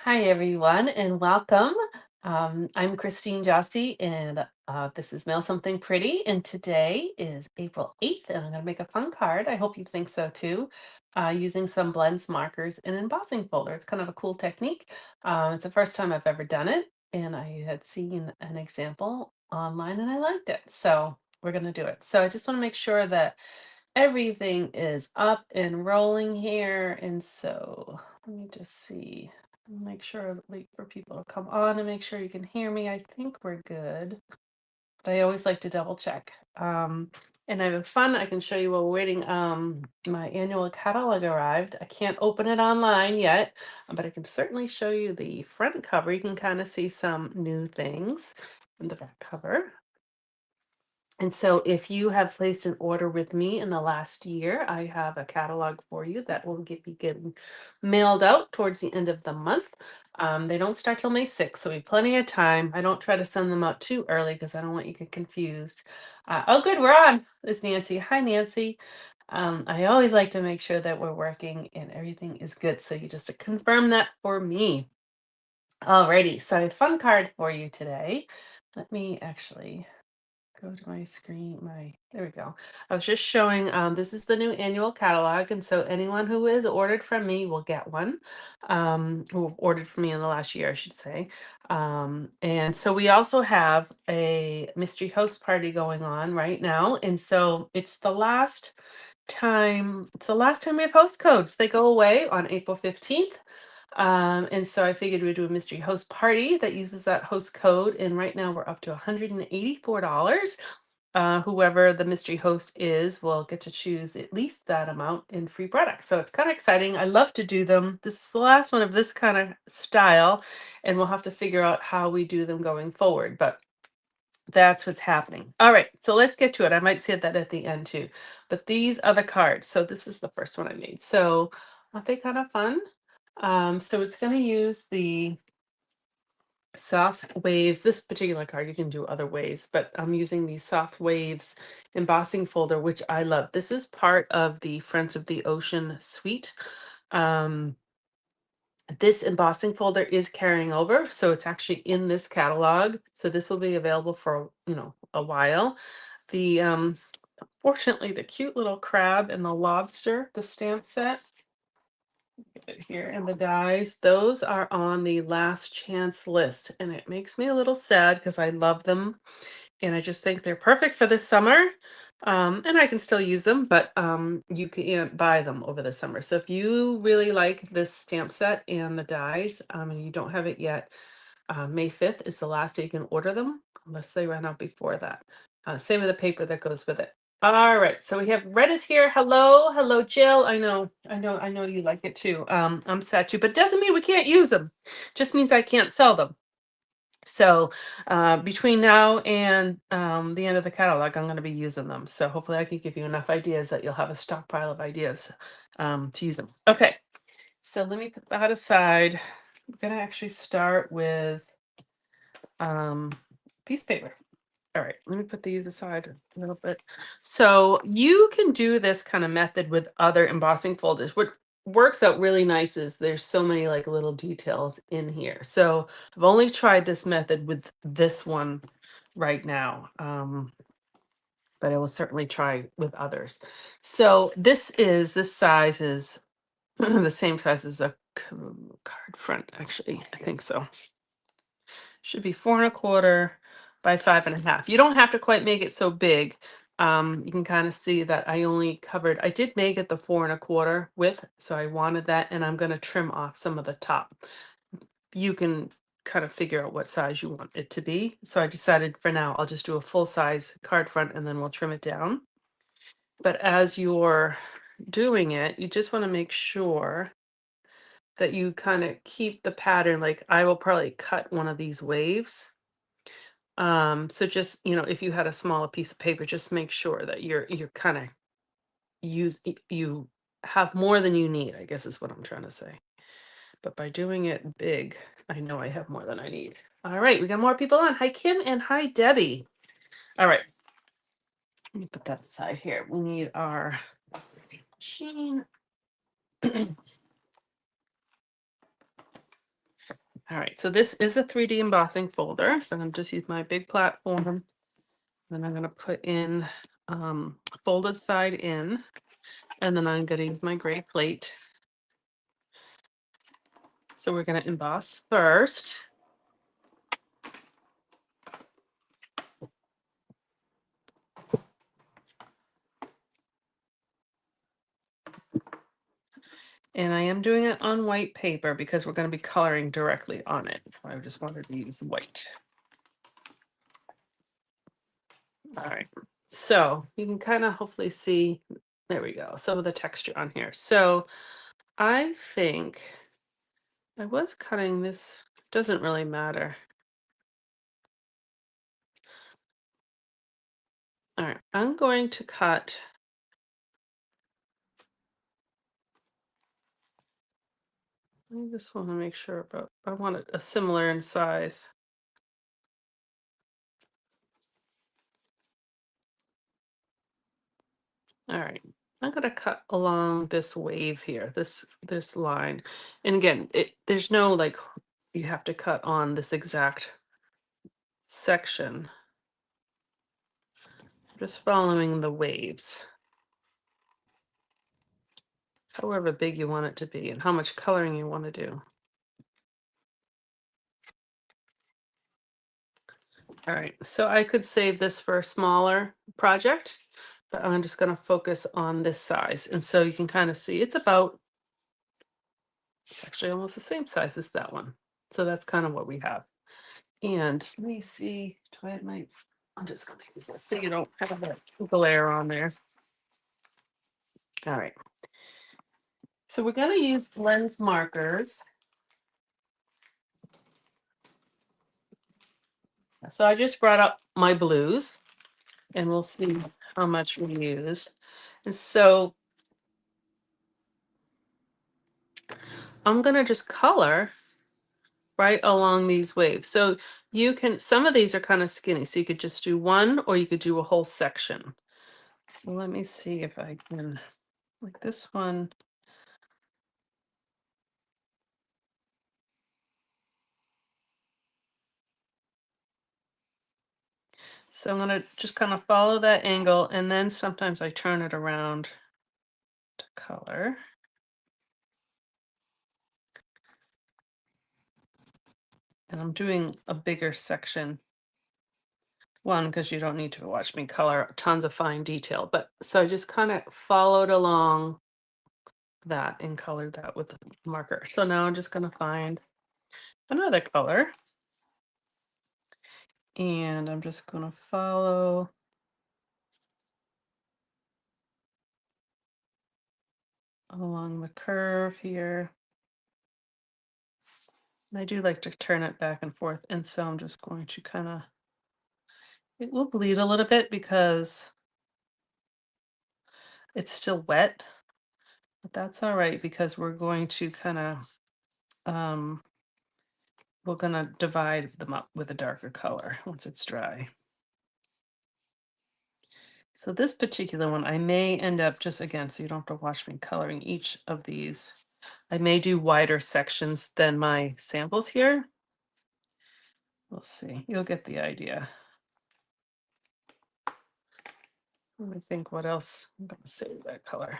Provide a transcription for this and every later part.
Hi, everyone, and welcome. I'm Christine Josty, and this is Mail Something Pretty. And today is April 8th, and I'm going to make a fun card. I hope you think so too, using some blends, markers, and embossing folder. It's kind of a cool technique. It's the first time I've ever done it, and I had seen an example online and I liked it. So we're going to do it. So I just want to make sure that everything is up and rolling here. And so let me just see. Make sure, wait for people to come on and make sure you can hear me. I think we're good, but I always like to double check. And I have fun. I can show you while we're waiting. My annual catalog arrived. I can't open it online yet, but I can certainly show you the front cover. You can kind of see some new things in the back cover. And so if you have placed an order with me in the last year, I have a catalog for you that will be getting mailed out towards the end of the month. They don't start till May 6th, so we have plenty of time. I don't try to send them out too early because I don't want you to get confused. Oh, good, we're on. It's Nancy. Hi, Nancy. I always like to make sure that we're working and everything is good. So you just confirm that for me. Alrighty, so I have a fun card for you today. Let me actually go to my screen, there we go. I was just showing, this is the new annual catalog, and so anyone who is ordered from me will get one, who ordered from me in the last year, I should say. And so we also have a mystery host party going on right now, and so it's the last time we have host codes. They go away on April 15th. And so I figured we'd do a mystery host party that uses that host code. And right now we're up to $184. Whoever the mystery host is will get to choose at least that amount in free products. So it's kind of exciting. I love to do them. This is the last one of this kind of style, and we'll have to figure out how we do them going forward. But that's what's happening. All right, so let's get to it. I might say that at the end too. But these are the cards. So this is the first one I made. So aren't they kind of fun? So it's going to use the soft waves. This particular card, you can do other waves, but I'm using the soft waves embossing folder, which I love. This is part of the Friends of the Ocean suite. Um, this embossing folder is carrying over, so it's actually in this catalog. So this will be available for, a while. The fortunately, the cute little crab and the lobster, the stamp set here and the dies, those are on the last chance list. And it makes me a little sad because I love them and I just think they're perfect for this summer. And I can still use them, but you can't buy them over the summer. So if you really like this stamp set and the dies, and you don't have it yet, May 5th is the last day you can order them, unless they run out before that. Same with the paper that goes with it. All right, so we have Red is here. Hello, hello, Jill. I know you like it too. I'm sad too, but doesn't mean we can't use them. Just means I can't sell them. So between now and the end of the catalog, I'm going to be using them. So hopefully I can give you enough ideas that you'll have a stockpile of ideas to use them. Okay, so let me put that aside. I'm going to actually start with um, piece of paper. All right, let me put these aside a little bit. So you can do this kind of method with other embossing folders. What works out really nice is there's so many like little details in here. So I've only tried this method with this one right now, but I will certainly try with others. So this size is the same size as a card front, actually. I think so. Should be 4 1/4 by 5 1/2. You don't have to quite make it so big. You can kind of see that I did make it the 4 1/4 width, so I wanted that, and I'm going to trim off some of the top. You can kind of figure out what size you want it to be. So I decided for now, I'll just do a full size card front and then we'll trim it down. But as you're doing it, you just want to make sure that you kind of keep the pattern. Like I will probably cut one of these waves. So just, if you had a smaller piece of paper, just make sure that you're kind of you have more than you need, I guess is what I'm trying to say. But by doing it big, I know I have more than I need. All right, we got more people on. Hi, Kim, and hi, Debbie. All right, let me put that aside here. We need our machine. All right, so this is a 3D embossing folder. So I'm going to just use my big platform. Then I'm going to put in folded side in, and then I'm going to use my gray plate. So we're going to emboss first. And I am doing it on white paper because we're going to be coloring directly on it. So I just wanted to use white. All right. So you can kind of hopefully see, there we go, some of the texture on here. So I think I was cutting this, doesn't really matter. All right, I'm going to cut. I just want to make sure, but I want it a similar in size. All right, I'm gonna cut along this wave here, this line. And again, there's no like you have to cut on this exact section. Just following the waves. However big you want it to be and how much coloring you want to do. All right, so I could save this for a smaller project, but I'm just going to focus on this size. And so you can kind of see it's actually almost the same size as that one. So that's kind of what we have. And let me see, do I have I'm just going to use this so you don't have that glare on there. All right. So we're going to use lens markers. So I just brought up my blues and we'll see how much we use. And so I'm going to just color right along these waves. So you can, some of these are kind of skinny, so you could just do one or you could do a whole section. So let me see if I can, like this one. So I'm going to just kind of follow that angle, and then sometimes I turn it around to color. And I'm doing a bigger section. One, because you don't need to watch me color tons of fine detail, but so I just kind of followed along that and colored that with a marker. So now I'm just going to find another color. And I'm just going to follow along the curve here. And I do like to turn it back and forth. And so I'm just going to kind of, it will bleed a little bit because it's still wet, but that's all right because we're going to kind of, we're going to divide them up with a darker color once it's dry. So this particular one, I may end up just again, so you don't have to watch me coloring each of these. I may do wider sections than my samples here. We'll see. You'll get the idea. Let me think what else. I'm going to save that color.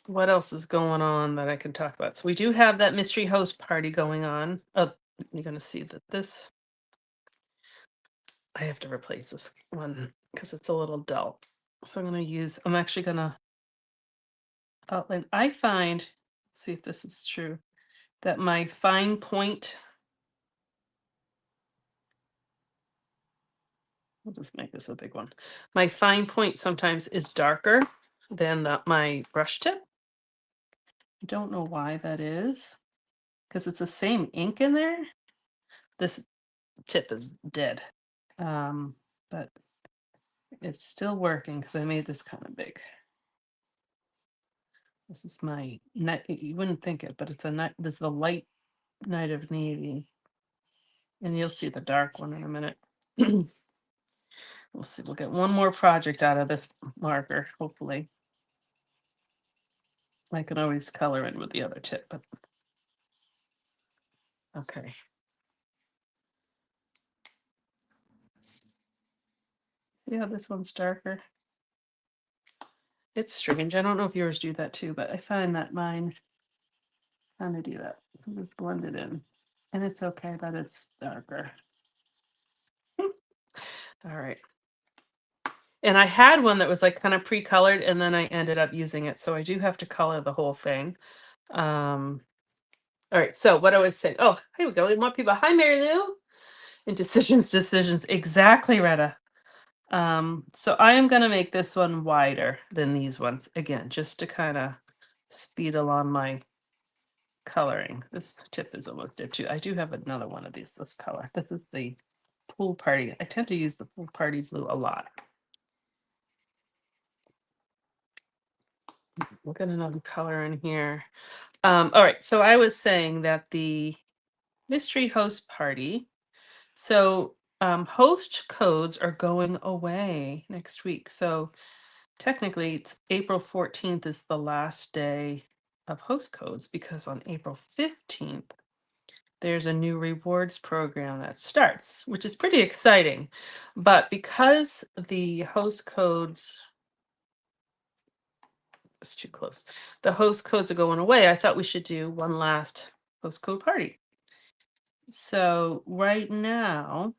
What else is going on that I can talk about? So we do have that mystery host party going on. Oh, you're going to see that this, I have to replace this one because it's a little dull. So I'm going to use, I'm actually going to outline. I find, see if this is true, that my fine point, we'll just make this a big one. My fine point sometimes is darker than my brush tip. I don't know why that is, because it's the same ink in there. This tip is dead, but it's still working because I made this kind of big. This is my night. You wouldn't think it, but it's a night. This is the light night of navy, and you'll see the dark one in a minute. We'll see. We'll get one more project out of this marker, hopefully. I can always color in with the other tip, but Okay. Yeah, this one's darker. It's strange. I don't know if yours do that too, but I find that mine kind of do that. So just blend it in. And it's okay that it's darker. All right. And I had one that was like kind of pre-colored and then I ended up using it. So I do have to color the whole thing. Um, all right. So what I was saying, oh, here we go. We want people. Hi, Mary Lou. And decisions. Exactly, Retta. So I am going to make this one wider than these ones again, just to kind of speed along my coloring. This tip is almost dip too. I do have another one of these, this color. This is the pool party. I tend to use the pool party blue a lot. Look at another color in here. All right, so I was saying that the mystery host party, so host codes are going away next week. So technically it's April 14th is the last day of host codes because on April 15th there's a new rewards program that starts, which is pretty exciting. But because the host codes, it's too close, the host codes are going away, I thought we should do one last host code party. So right now,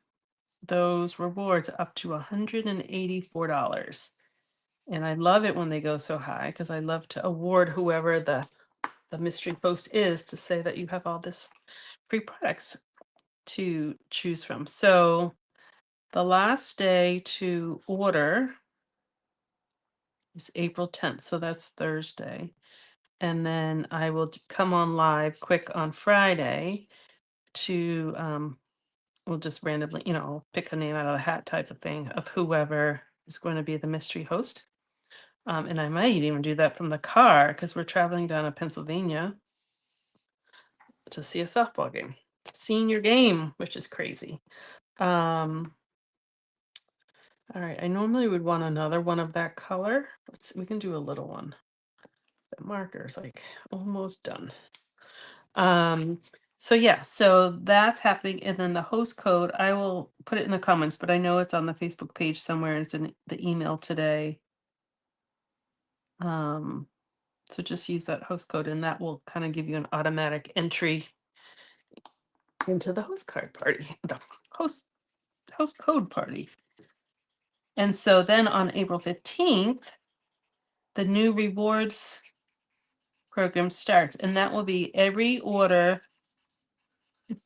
those rewards are up to $184. And I love it when they go so high because I love to award whoever the mystery host is to say that you have all this free products to choose from. So the last day to order is April 10th. So that's Thursday. And then I will come on live quick on Friday to, we'll just randomly, pick a name out of the hat type of thing of whoever is going to be the mystery host. And I might even do that from the car because we're traveling down to Pennsylvania to see a softball game, senior game, which is crazy. Um, all right, I normally would want another one of that color. We can do a little one. The marker's like almost done. Um, so yeah, so that's happening. And then the host code, I will put it in the comments, but I know it's on the Facebook page somewhere. It's in the email today. So just use that host code and that will kind of give you an automatic entry into the host card party, the host code party. And so then on April 15th, the new rewards program starts, and that will be every order.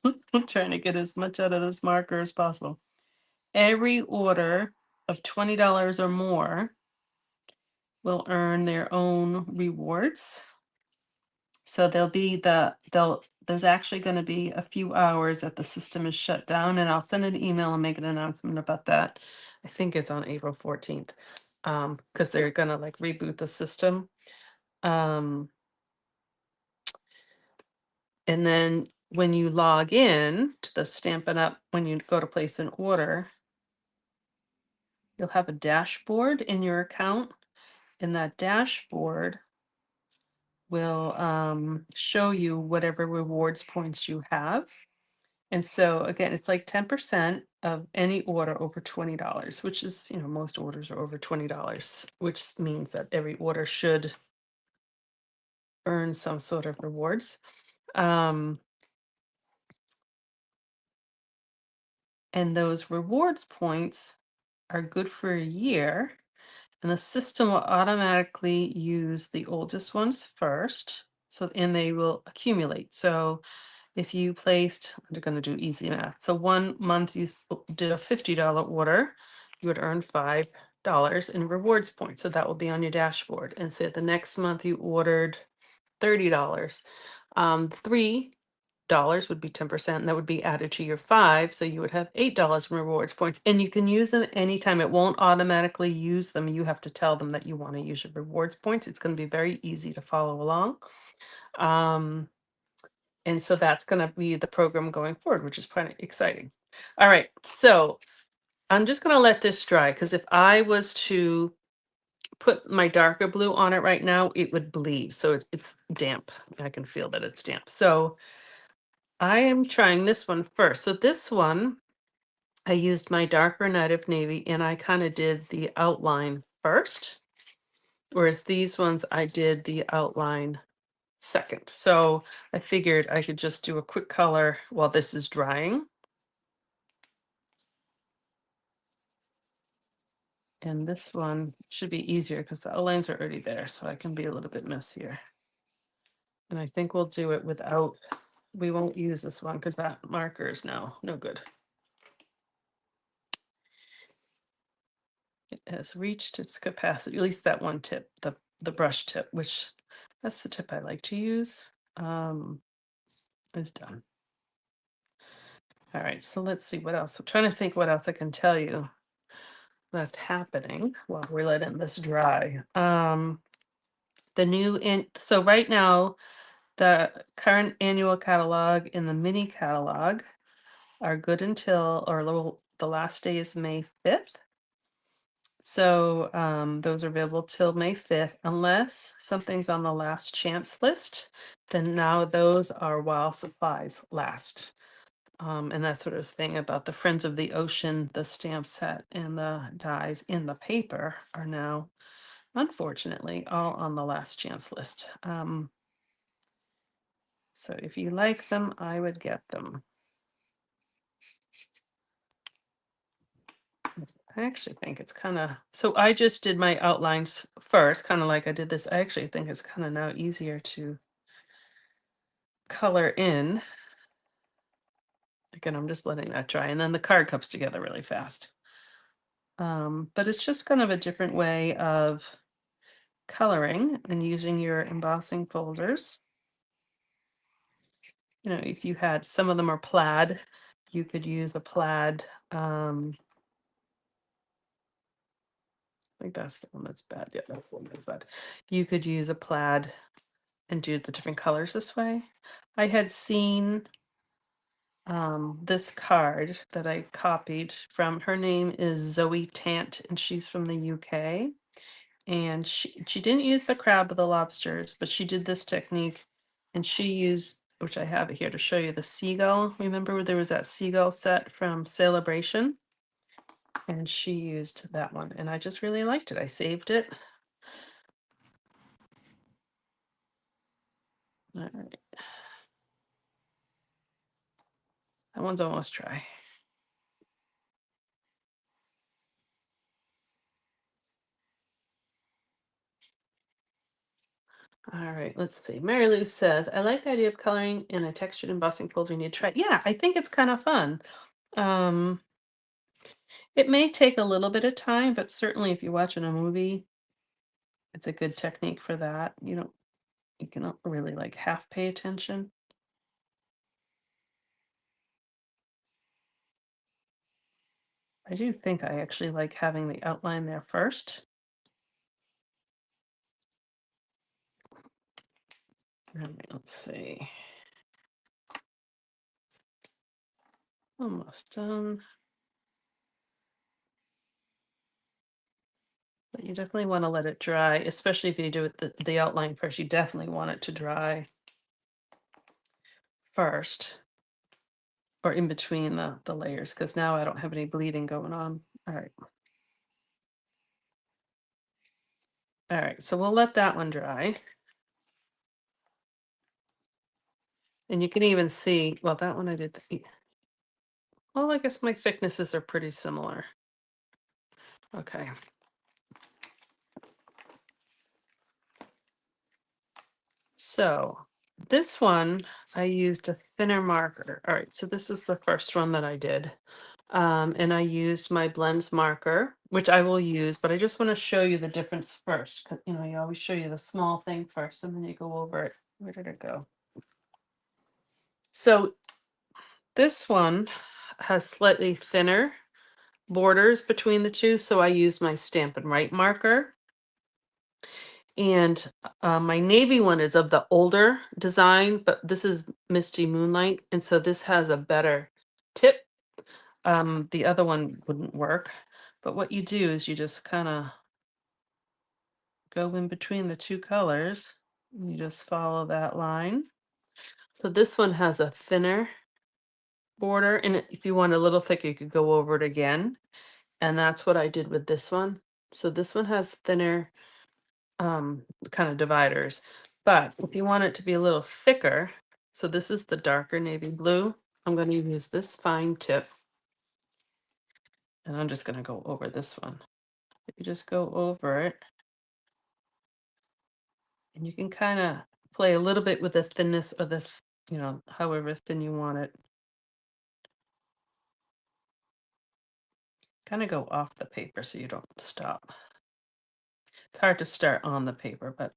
I'm trying to get as much out of this marker as possible. Every order of $20 or more will earn their own rewards. So there's actually going to be a few hours that the system is shut down, and I'll send an email and make an announcement about that. I think it's on April 14th, because they're gonna like reboot the system. And then when you log in to the Stampin' Up, when you go to place an order, you'll have a dashboard in your account, and that dashboard will show you whatever rewards points you have. And so again, it's like 10% of any order over $20, which is, most orders are over $20, which means that every order should earn some sort of rewards. And those rewards points are good for a year. And the system will automatically use the oldest ones first. And they will accumulate. So if you placed, I'm going to do easy math. So 1 month you did a $50 order, you would earn $5 in rewards points. So that will be on your dashboard. And say the next month you ordered $30. $3 would be 10%, and that would be added to your 5. So you would have $8 in rewards points. And you can use them anytime. It won't automatically use them. You have to tell them that you want to use your rewards points. It's going to be very easy to follow along. And so that's going to be the program going forward, which is kind of exciting. All right, so I'm just going to let this dry because if I was to put my darker blue on it right now, it would bleed. So it's damp. I can feel that it's damp. So I am trying this one first. So this one, I used my darker native navy and I kind of did the outline first, whereas these ones I did the outline second. So I figured I could just do a quick color while this is drying. And this one should be easier because the outlines are already there, so I can be a little bit messier. And I think we'll do it without, we won't use this one because that marker is now no good. It has reached its capacity, at least that one tip, the brush tip, which that's the tip I like to use, is done. All right, so let's see what else. I'm trying to think what else I can tell you that's happening while we're letting this dry. The new in so right now, the current annual catalog and the mini catalog are good until or little the last day is May 5th. So those are available till May 5th, unless something's on the last chance list, then now those are while supplies last. And that's what I was saying about the Friends of the Ocean, the stamp set, and the dies in the paper are now, unfortunately, all on the last chance list. So if you like them, I would get them. I actually think it's kind of, so I just did my outlines first, kind of like I did this. I actually think it's kind of now easier to color in. Again, I'm just letting that dry. And then the card comes together really fast. But it's just kind of a different way of coloring and using your embossing folders. You know, if you had, some of them are plaid, you could use a plaid. I think that's the one that's bad. Yeah, that's the one that's bad. You could use a plaid and do the different colors this way. I had seen this card that I copied from, her name is Zoe Tant and she's from the UK. And she didn't use the crab or the lobsters, but she did this technique and she used, which I have it here to show you, the seagull. Remember where there was that seagull set from Celebration? And she used that one and I just really liked it. I saved it. All right. That one's almost dry. All right, let's see. Mary Lou says, I like the idea of coloring in a textured embossing folder. You need to try. Yeah, I think it's kind of fun. It may take a little bit of time, but certainly if you're watching a movie, it's a good technique for that. You can really like half pay attention. I do think I actually like having the outline there first. All right, let's see. Almost done. But you definitely want to let it dry, especially if you do it the outline first. You definitely want it to dry first or in between the layers, because now I don't have any bleeding going on. All right. All right, so we'll let that one dry. And you can even see, well, that one I did. Well, I guess my thicknesses are pretty similar. Okay. So this one, I used a thinner marker. All right, so this is the first one that I did. And I used my blends marker, which I will use, but I just want to show you the difference first. 'Cause, you always show you the small thing first, and then you go over it. Where did it go? So this one has slightly thinner borders between the two, so I use my Stampin' Write marker. And my navy one is of the older design, but this is Misty Moonlight, and so this has a better tip. The other one wouldn't work, but what you do is you just kind of go in between the two colors. You just follow that line. So this one has a thinner border, and if you want a little thicker, you could go over it again. And that's what I did with this one. So this one has thinner kind of dividers. But if you want it to be a little thicker, so this is the darker navy blue. I'm going to use this fine tip, and I'm just going to go over this one. If you just go over it, and you can kind of play a little bit with the thinness of the, however thin you want it. Kind of go off the paper so you don't stop. It's hard to start on the paper, but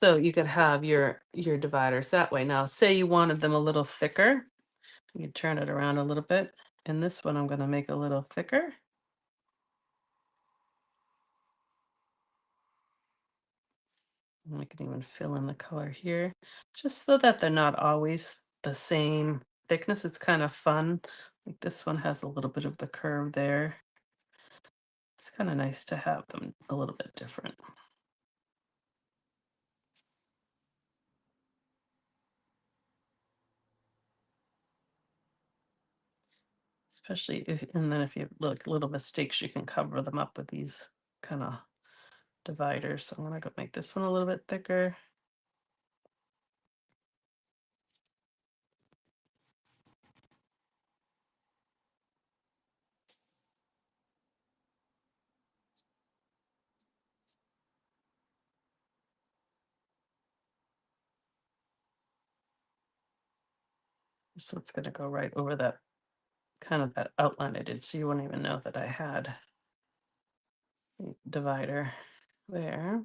so you could have your dividers that way. Now, say you wanted them a little thicker, you can turn it around a little bit. And this one I'm going to make a little thicker. And I can even fill in the color here, just so that they're not always the same thickness. It's kind of fun. Like this one has a little bit of the curve there. It's kind of nice to have them a little bit different. Especially if, and then if you have little mistakes, you can cover them up with these kind of dividers. So I'm gonna go make this one a little bit thicker. So it's gonna go right over that kind of that outline I did. So you wouldn't even know that I had a divider there.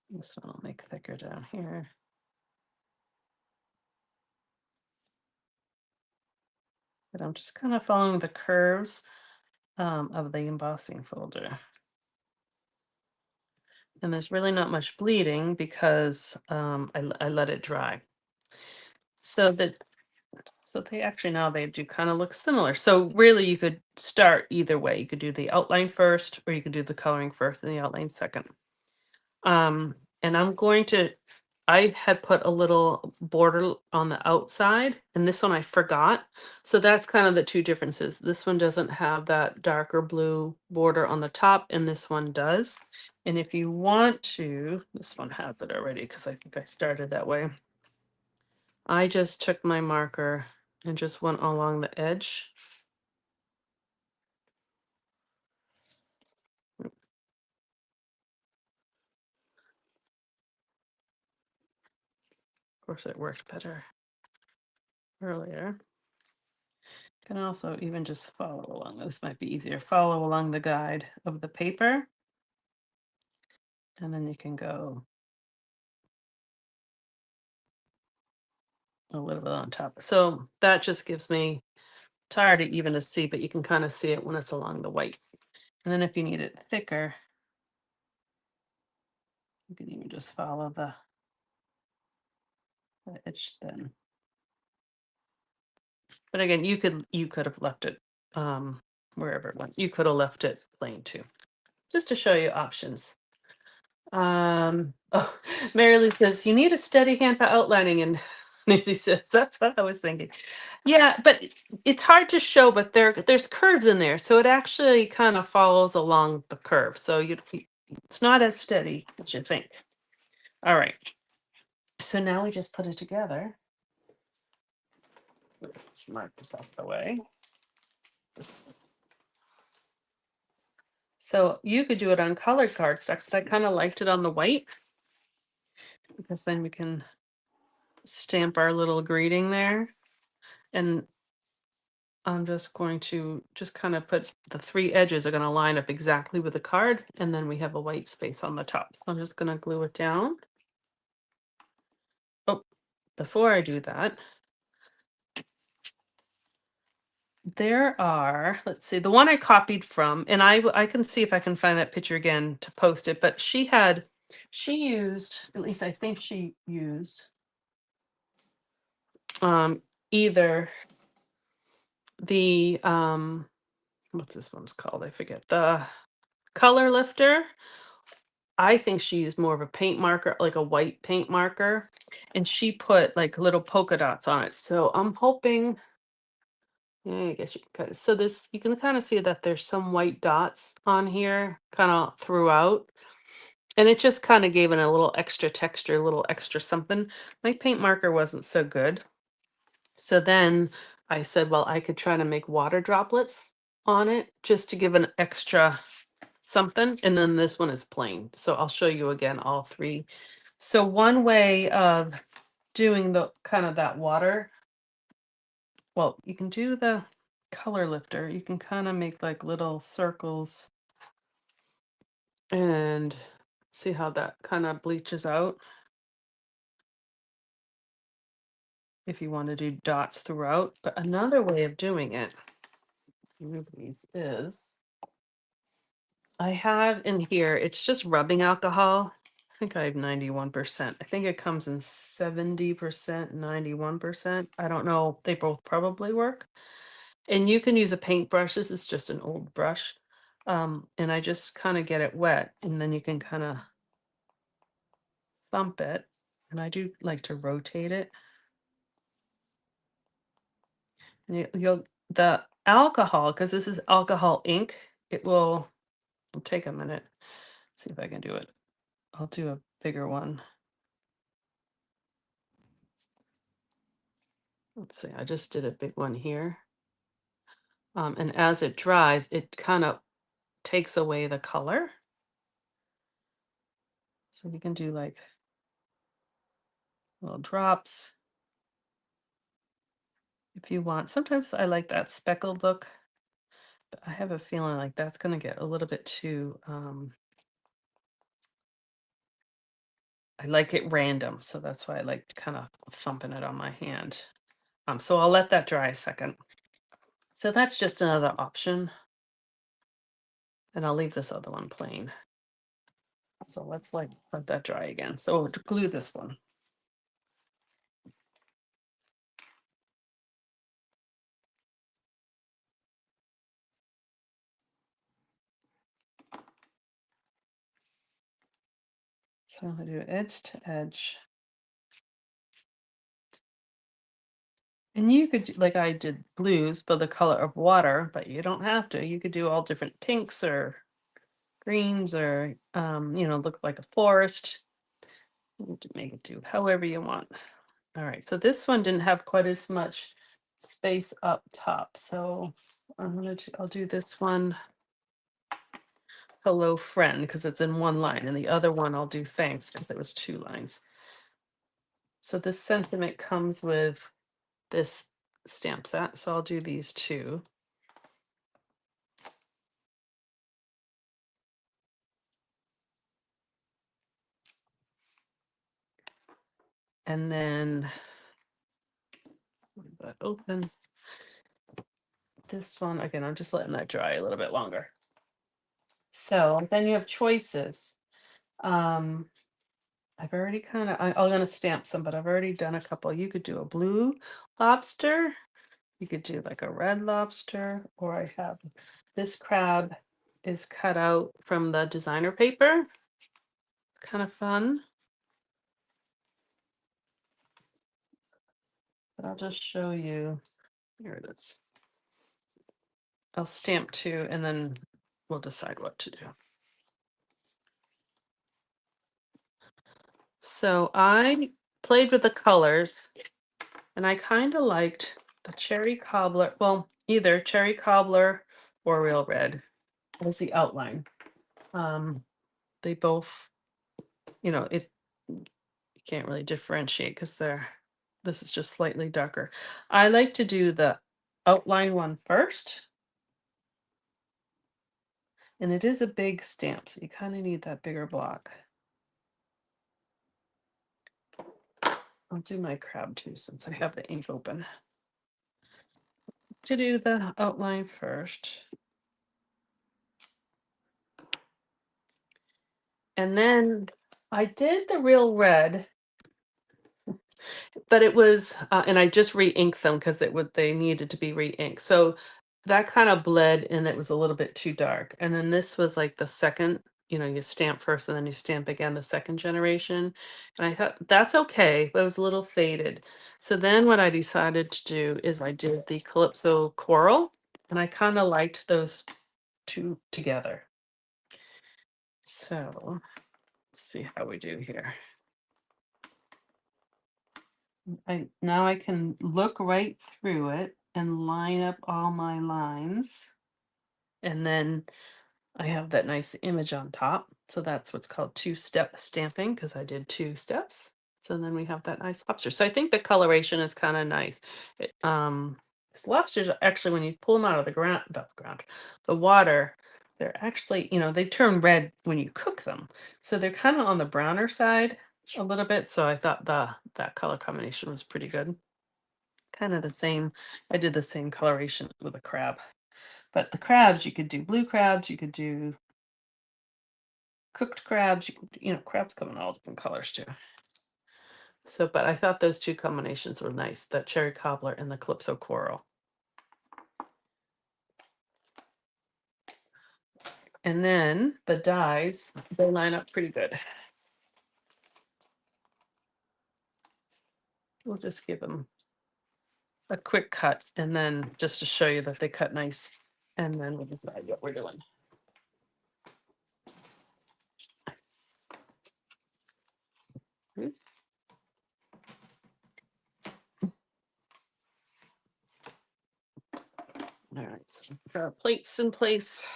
This one I'll make thicker down here. But I'm just kind of following the curves of the embossing folder. And there's really not much bleeding because I let it dry. So that so they actually now they do kind of look similar. So really you could start either way. You could do the outline first, or you could do the coloring first and the outline second. And I'm going to, I had put a little border on the outside, and this one I forgot. So that's kind of the two differences. This one doesn't have that darker blue border on the top, and this one does. And if you want to, this one has it already because I think I started that way. I just took my marker and just went along the edge. Of course, it worked better earlier. Can also even just follow along. This might be easier. Follow along the guide of the paper. And then you can go a little bit on top. So that just gives me, it's hard to even to see, but you can kind of see it when it's along the white. And then if you need it thicker, you can even just follow the edge then. But again, you could have left it wherever it went. You could have left it plain too. Just to show you options. Oh, Mary Lou says you need a steady hand for outlining, and Nancy says that's what I was thinking. Yeah, but it's hard to show, but there's curves in there, so it actually kind of follows along the curve. So it's not as steady as you think. All right. So now we just put it together. Let's mark this off the way. So you could do it on colored cardstock. I kind of liked it on the white because then we can stamp our little greeting there. And I'm just going to just kind of put the three edges are going to line up exactly with the card, and then we have a white space on the top. So I'm just going to glue it down. Oh, before I do that, there are, let's see, the one I copied from, and I can see if I can find that picture again to post it, but she used, at least I think she used either the what's this one's called? I forget. The color lifter. I think she used more of a paint marker, like a white paint marker, and she put like little polka dots on it. So I'm hoping, yeah, I guess you can kind of, so this, you can kind of see that there's some white dots on here kind of throughout. And it just kind of gave it a little extra texture, a little extra something. My paint marker wasn't so good. So then I said, well, I could try to make water droplets on it just to give an extra something. And then this one is plain. So I'll show you again all three. So one way of doing the kind of that water, well, you can do the color lifter. You can kind of make like little circles and see how that kind of bleaches out. If you want to do dots throughout. But another way of doing it, remove these, is I have in here, it's just rubbing alcohol. I think I have 91%. I think it comes in 70%, 91%. I don't know. They both probably work. And you can use a paintbrush. This is just an old brush. And I just kind of get it wet, and then you can kind of thump it. And I do like to rotate it. And you'll the alcohol, because this is alcohol ink, it will take a minute. See if I can do it. I'll do a bigger one. Let's see, I just did a big one here. And as it dries, it kind of takes away the color. So you can do like little drops if you want. Sometimes I like that speckled look, but I have a feeling like that's going to get a little bit too, I like it random. So that's why I like kind of thumping it on my hand. So I'll let that dry a second. So that's just another option. And I'll leave this other one plain. So let's like let that dry again. So to glue this one. So I'm gonna do edge to edge. And you could, like I did blues for the color of water, but you don't have to. You could do all different pinks or greens or, look like a forest. You can make it do however you want. All right, so this one didn't have quite as much space up top. So I'll do this one, hello friend, because it's in one line, and the other one I'll do thanks because it was two lines. So this sentiment comes with this stamp set. So I'll do these two. And then leave that open. This one, again, I'm just letting that dry a little bit longer. So then you have choices. I've already I'm gonna stamp some, but I've already done a couple. You could do a blue lobster. You could do like a red lobster, or I have this crab is cut out from the designer paper. Kind of fun. But I'll just show you. Here it is. I'll stamp two, and then we'll decide what to do. So I played with the colors, and I kind of liked the cherry cobbler. Well, either cherry cobbler or real red was the outline. They both, it you can't really differentiate because this is just slightly darker. I like to do the outline one first. And it is a big stamp, so you kind of need that bigger block. I'll do my crab too, since I have the ink open. To do the outline first. And then I did the real red But it was, and I just re-inked them because they needed to be re-inked. So that kind of bled and it was a little bit too dark. And then this was like the second, you stamp first and then you stamp again the second generation. And I thought that's okay, but it was a little faded. So then what I decided to do is I did the Calypso Coral, and I kind of liked those two together. So let's see how we do here. Now I can look right through it and line up all my lines. And then I have that nice image on top. So that's what's called two-step stamping because I did two steps. So then we have that nice lobster. So I think the coloration is kind of nice. These lobsters are actually, when you pull them out of the water, they're actually, they turn red when you cook them. So they're kind of on the browner side a little bit. So I thought that color combination was pretty good. Kind of the same. I did the same coloration with a crab. But the crabs, you could do blue crabs, you could do cooked crabs, crabs come in all different colors too. So, but I thought those two combinations were nice, the cherry cobbler and the calypso coral. And then the dies, they line up pretty good. We'll just give them a quick cut and then just to show you that they cut nice. And then we'll decide what we're doing. Oops. All right, so got our plates in place.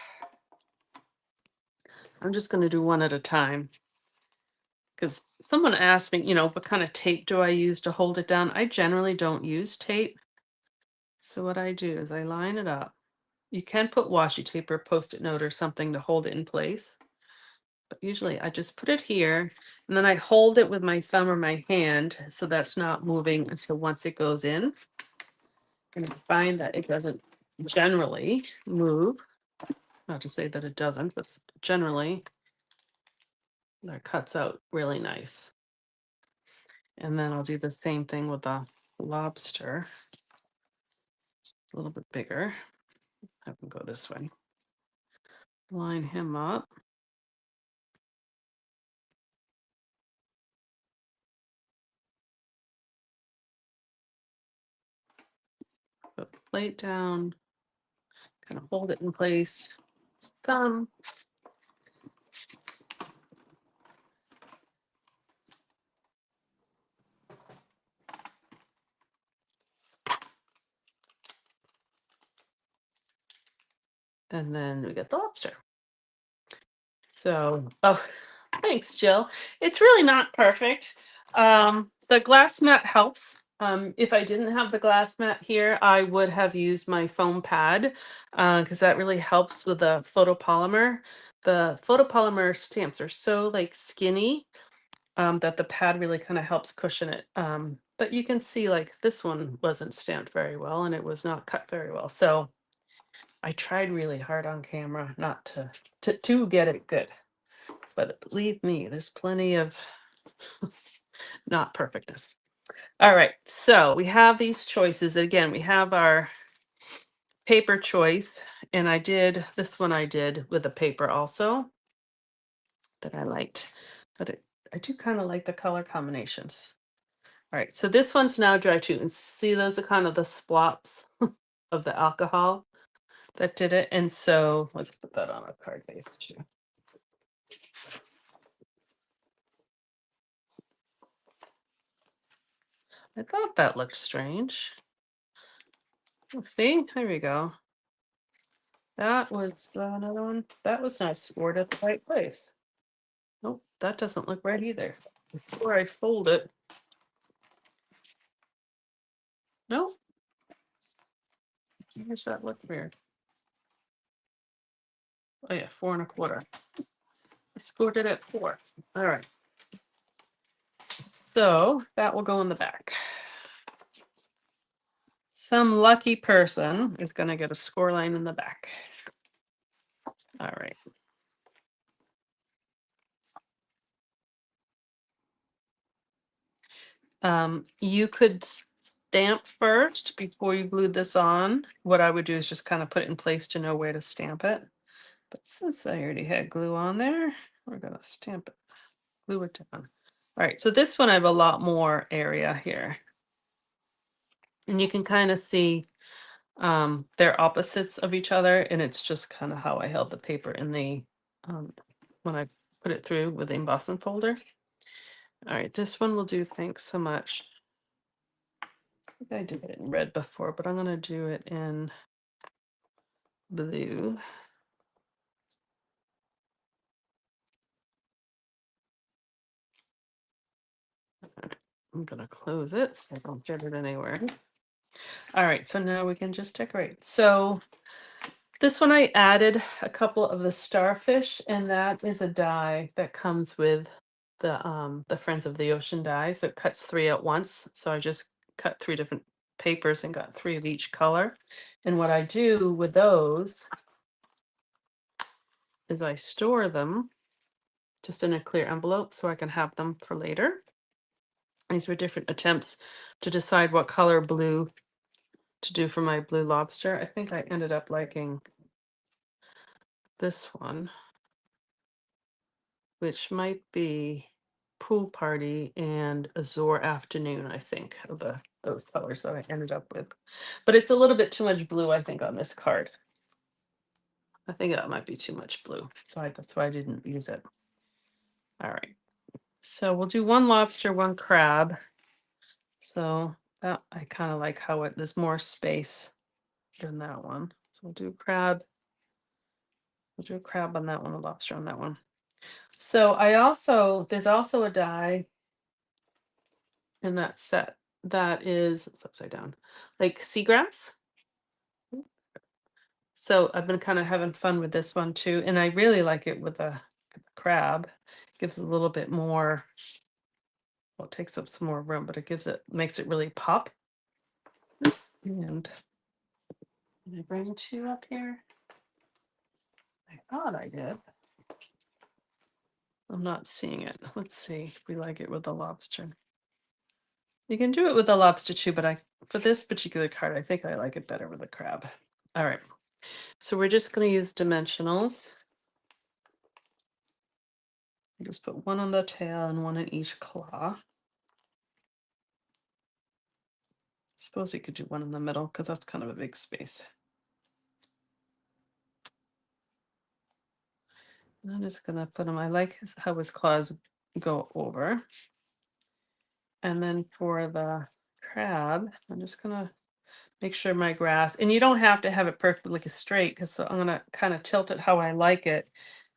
I'm just going to do one at a time because someone asked me, what kind of tape do I use to hold it down? I generally don't use tape. So what I do is I line it up. You can put washi tape or post-it note or something to hold it in place. But usually I just put it here and then I hold it with my thumb or my hand so that's not moving until once it goes in. And I find that it doesn't generally move. Not to say that it doesn't, but generally that cuts out really nice. And then I'll do the same thing with the lobster. A little bit bigger. Have him go this way. Line him up. Put the plate down. Kind of hold it in place. Thumb. And then we get the lobster. So, oh, thanks, Jill. It's really not perfect. The glass mat helps. If I didn't have the glass mat here, I would have used my foam pad because that really helps with the photopolymer. The photopolymer stamps are so like skinny that the pad really kind of helps cushion it. But you can see like this one wasn't stamped very well and it was not cut very well. So I tried really hard on camera not to get it good. But believe me, there's plenty of not perfectness. All right, so we have these choices. Again, we have our paper choice, and this one I did with the paper also that I liked, but I do kind of like the color combinations. All right, so this one's now dry too, and see those are kind of the splops of the alcohol that did it. And so let's put that on a card base too. I thought that looked strange. Oh, see, there we go. That was another one. That was not scored at the right place. Nope, that doesn't look right either. Before I fold it. Nope. Why does that look weird? Oh yeah, 4 1/4. I scored it at 4. All right. So that will go in the back. Some lucky person is going to get a score line in the back. All right. You could stamp first before you glued this on. What I would do is just kind of put it in place to know where to stamp it. But since I already had glue on there, we're gonna stamp it, glue it down. All right, so this one I have a lot more area here. And you can kind of see they're opposites of each other, and it's just kind of how I held the paper in the when I put it through with the embossing folder. All right, this one will do. Thanks so much. I think I did it in red before, but I'm gonna do it in blue. I'm gonna close it so I don't get it anywhere. All right, so now we can just decorate. So this one I added a couple of the starfish, and that is a die that comes with the Friends of the Ocean die. So it cuts three at once. So I just cut three different papers and got three of each color. And what I do with those is I store them just in a clear envelope so I can have them for later. These were different attempts to decide what color blue to do for my blue lobster. I think I ended up liking this one, which might be Pool Party and Azure Afternoon, I think, of those colors that I ended up with. But it's a little bit too much blue, I think, on this card. I think that might be too much blue. So that's why I didn't use it. All right. So we'll do one lobster, one crab. So that I kind of like how there's more space than that one. So we'll do crab. We'll do a crab on that one, a lobster on that one. So there's also a die in that set that is, it's upside down, like seagrass. So I've been kind of having fun with this one too, and I really like it with a crab. Gives a little bit more, well, it takes up some more room, but makes it really pop. And did I bring two up here? I thought I did. I'm not seeing it. Let's see if we like it with the lobster. You can do it with the lobster too, but for this particular card, I think I like it better with the crab. All right. So we're just going to use dimensionals. Just put one on the tail and one in each claw. Suppose you could do one in the middle because that's kind of a big space. And I'm just going to put them, I like how his claws go over. And then for the crab, I'm just going to make sure my grass, and you don't have to have it perfectly straight because I'm going to kind of tilt it how I like it.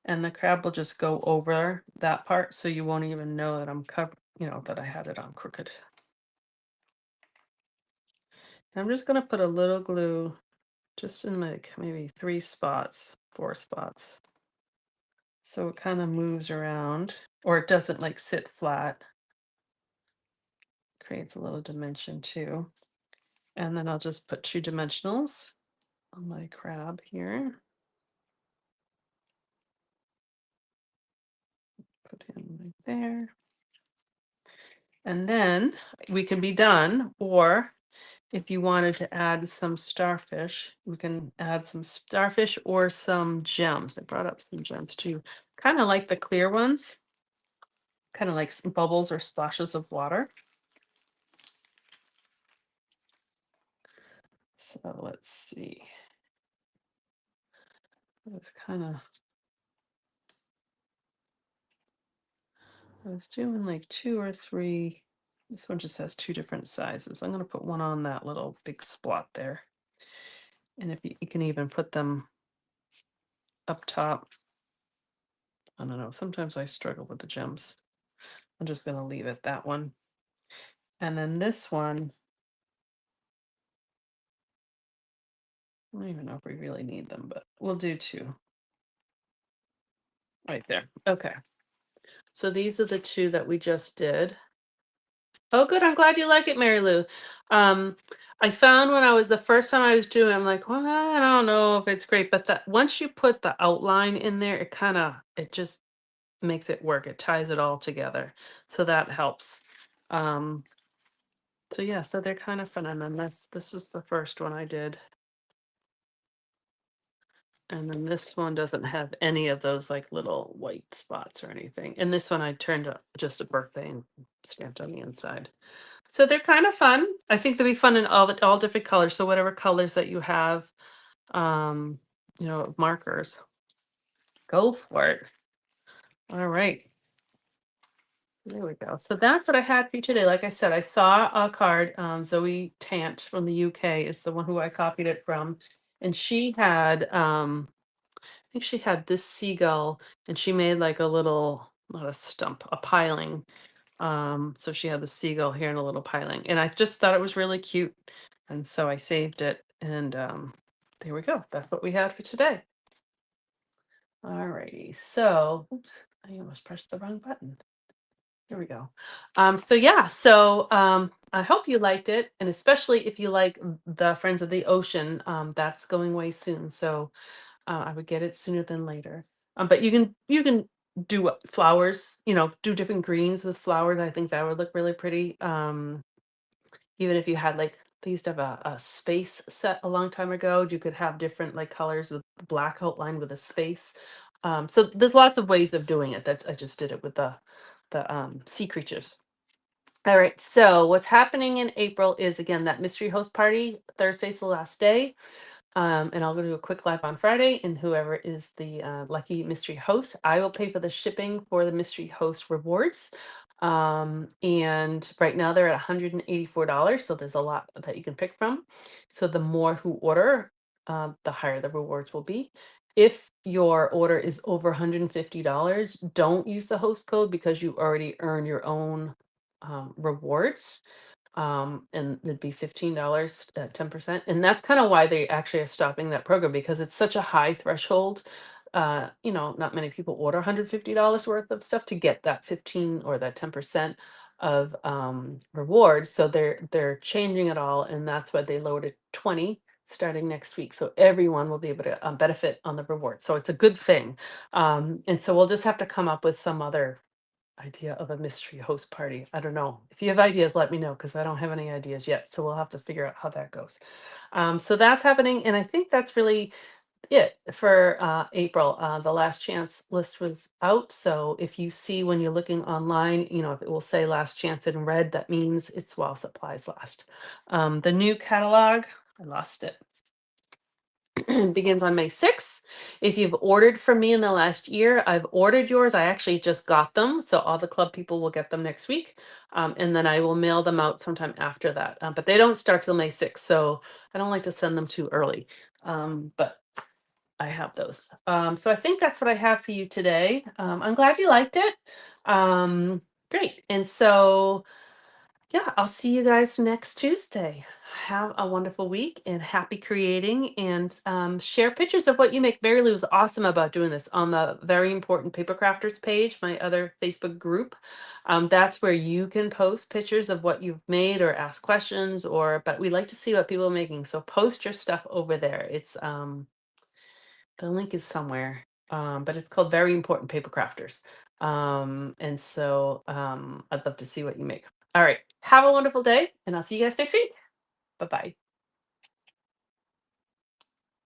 And the crab will just go over that part so you won't even know that I'm covered, that I had it on crooked. I'm just going to put a little glue just in like maybe 3 spots, 4 spots. So it kind of moves around, or it doesn't like sit flat. Creates a little dimension too. And then I'll just put 2 dimensionals on my crab here. Put him right there. And then we can be done, or if you wanted to add some starfish, we can add some starfish or some gems. I brought up some gems too. Kind of like the clear ones, kind of like some bubbles or splashes of water. So let's see. I was doing like 2 or 3. This one just has 2 different sizes. I'm going to put one on that little big spot there. And if you can even put them up top. I don't know. Sometimes I struggle with the gems. I'm just going to leave it that one. And then this one, I don't even know if we really need them, but we'll do 2. Right there. Okay. So these are the 2 that we just did. Oh, good. I'm glad you like it, Mary Lou. I found when the first time I was doing, I'm like, well, I don't know if it's great, but once you put the outline in there, it just makes it work. It ties it all together. So that helps. So yeah, so they're kind of fun. And then this is the first one I did. And then this one doesn't have any of those like little white spots or anything. And this one I turned up just a birthday and stamped on the inside. So they're kind of fun. I think they'll be fun in all different colors. So whatever colors that you have, um, markers, go for it. All right. There we go. So that's what I had for you today. Like I said, I saw a card. Zoe Tant from the UK is the one who I copied it from. And she had, I think she had this seagull and she made like a little, not a stump, a piling. So she had the seagull here and a little piling. And I just thought it was really cute. And so I saved it. And there we go. That's what we had for today. All righty. So, oops, I almost pressed the wrong button. Here we go. So yeah, so I hope you liked it, and especially if you like the Friends of the Ocean, that's going away soon. So I would get it sooner than later. But you can do flowers, do different greens with flowers. I think that would look really pretty. Even if you had like they used to have a space set a long time ago, you could have different like colors with black outline with a space. So there's lots of ways of doing it. I just did it with the sea creatures. All right. So what's happening in April is again that mystery host party. Thursday's the last day. And I'll go do a quick live on Friday, and whoever is the lucky mystery host, I will pay for the shipping for the mystery host rewards. And right now they're at $184, so there's a lot that you can pick from. So the more who order, the higher the rewards will be. If your order is over $150, don't use the host code because you already earn your own rewards, and it'd be $15 at 10%. And that's kind of why they actually are stopping that program because it's such a high threshold. Not many people order $150 worth of stuff to get that 15 or that 10% of rewards. So they're changing it all, and that's why they lowered it 20 starting next week. So everyone will be able to benefit on the reward. So it's a good thing. And so we'll just have to come up with some other idea of a mystery host party. I don't know. If you have ideas, let me know because I don't have any ideas yet. So we'll have to figure out how that goes. So that's happening. And I think that's really it for April. The last chance list was out. So if you see when you're looking online, if it will say last chance in red, that means it's while supplies last. The new catalog, I lost it. Begins on May 6th. If you've ordered from me in the last year, I've ordered yours. I actually just got them. So all the club people will get them next week. And then I will mail them out sometime after that. But they don't start till May 6th. So I don't like to send them too early. But I have those. So I think that's what I have for you today. I'm glad you liked it. Great. And so yeah, I'll see you guys next Tuesday. Have a wonderful week and happy creating, and share pictures of what you make. Mary Lou was awesome about doing this on the Very Important Paper Crafters page, my other Facebook group. That's where you can post pictures of what you've made or ask questions, but we like to see what people are making. So post your stuff over there. It's the link is somewhere, but it's called Very Important Paper Crafters. And so I'd love to see what you make. All right. Have a wonderful day, and I'll see you guys next week. Bye bye.